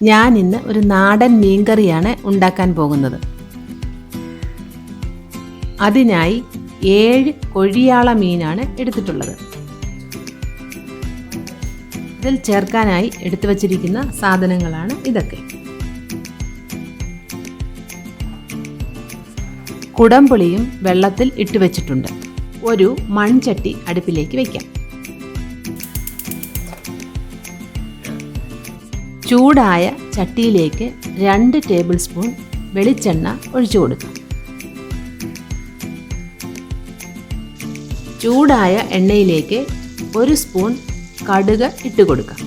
ഞാൻ ഇന്ന് ഒരു നാടൻ മീൻകറിയാണ് ഉണ്ടാക്കാൻ പോകുന്നത്. അതിനായി 7 കൊഴിയാള മീനാണ് എടുത്തിട്ടുള്ളത്. ഇതിൽ ചേർക്കാനായി എടുത്തു വച്ചിരിക്കുന്ന സാധനങ്ങളാണ് ഇതൊക്കെ. കുടംപുളിയും വെള്ളത്തിൽ ഇട്ട് വെച്ചിട്ടുണ്ട്. ഒരു മൺചട്ടി അടുപ്പിലേക്ക് വയ്ക്കാം. ചൂടായ ചട്ടിയിലേക്ക് 2 ടേബിൾ സ്പൂൺ വെളിച്ചെണ്ണ ഒഴിച്ചു കൊടുക്കാം. ചൂടായ എണ്ണയിലേക്ക് 1 സ്പൂൺ കടുക് ഇട്ട് കൊടുക്കാം.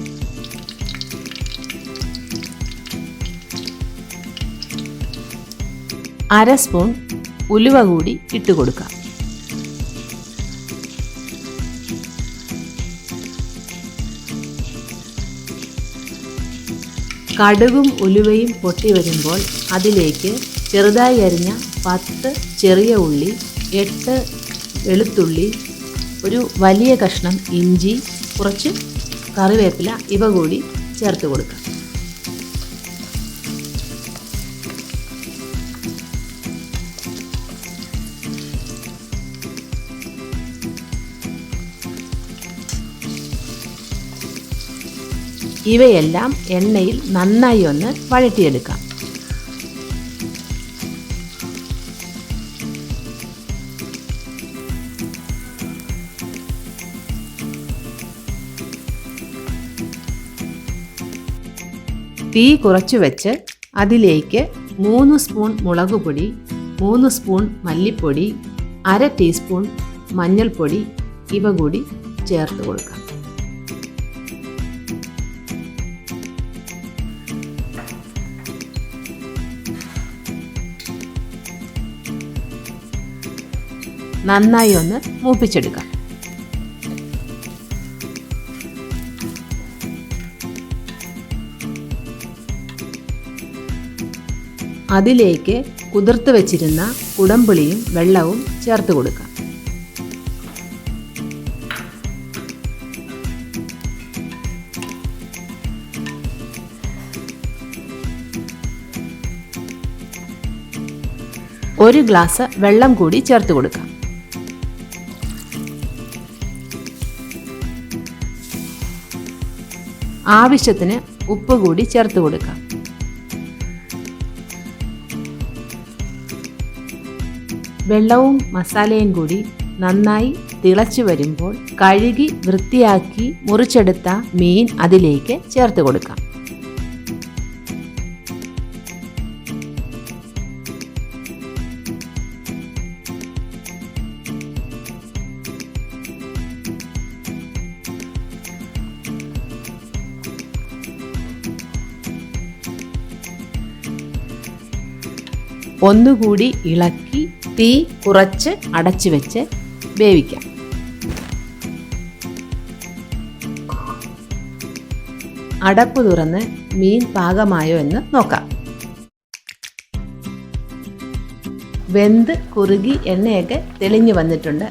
അര സ്പൂൺ ഉലുവ കൂടി ഇട്ട് കൊടുക്കാം. കടുകും ഉലുവയും പൊട്ടി വരുമ്പോൾ അതിലേക്ക് ചെറുതായി അരിഞ്ഞ 10 ചെറിയ ഉള്ളി, 8 വെളുത്തുള്ളി, ഒരു വലിയ കഷ്ണം ഇഞ്ചി, കുറച്ച് കറിവേപ്പില ഇവ കൂടി ചേർത്ത് കൊടുക്കാം. ഇവയെല്ലാം എണ്ണയിൽ നന്നായി ഒന്ന് വഴറ്റിയെടുക്കാം. തീ കുറച്ച് വെച്ച് അതിലേക്ക് 3 സ്പൂൺ മുളക് പൊടി, 3 സ്പൂൺ മല്ലിപ്പൊടി, അര ടീസ്പൂൺ മഞ്ഞൾപ്പൊടി ഇവ കൂടി ചേർത്ത് കൊടുക്കാം. നന്നായി ഒന്ന് മൂപ്പിച്ചെടുക്കാം. അതിലേക്ക് കുതിർത്ത് വെച്ചിരുന്ന കുടംപുളിയും വെള്ളവും ചേർത്ത് കൊടുക്കാം. ഒരു ഗ്ലാസ് വെള്ളം കൂടി ചേർത്ത് കൊടുക്കാം. ആവശ്യത്തിന് ഉപ്പ് കൂടി ചേർത്ത് കൊടുക്കാം. വെള്ളവും മസാലയും കൂടി നന്നായി തിളച്ചു വരുമ്പോൾ കഴുകി വൃത്തിയാക്കി മുറിച്ചെടുത്ത മീൻ അതിലേക്ക് ചേർത്ത് കൊടുക്കാം. ഒന്നുകൂടി ഇളക്കി തീ കുറച്ച് അടച്ചു വെച്ച് വേവിക്കാം. അടപ്പ് തുറന്ന് മീൻ പാകമായോ എന്ന് നോക്കാം. വെന്ത് കുറുകി എണ്ണയൊക്കെ തെളിഞ്ഞു വന്നിട്ടുണ്ട്.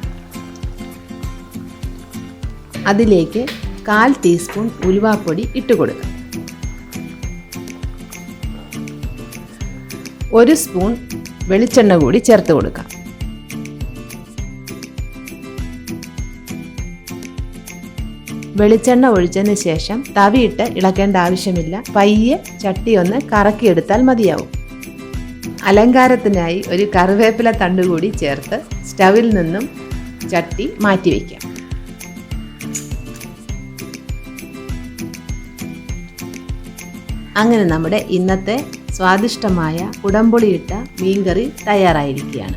അതിലേക്ക് 1/4 ടീസ്പൂൺ ഉലുവാപ്പൊടി ഇട്ട് കൊടുക്കാം. 1 സ്പൂൺ വെളിച്ചെണ്ണ കൂടി ചേർത്ത് കൊടുക്കാം. വെളിച്ചെണ്ണ ഒഴിച്ചതിന് ശേഷം തവിയിട്ട് ഇളക്കേണ്ട ആവശ്യമില്ല. പയ്യെ ചട്ടി ഒന്ന് കറക്കിയെടുത്താൽ മതിയാവും. അലങ്കാരത്തിനായി ഒരു കറിവേപ്പില തണ്ട് കൂടി ചേർത്ത് സ്റ്റവിൽ നിന്നും ചട്ടി മാറ്റി വയ്ക്കാം. അങ്ങനെ നമ്മുടെ ഇന്നത്തെ സ്വാദിഷ്ടമായ കുടംപുളിയിട്ട മീൻകറി തയ്യാറായിരിക്കുകയാണ്.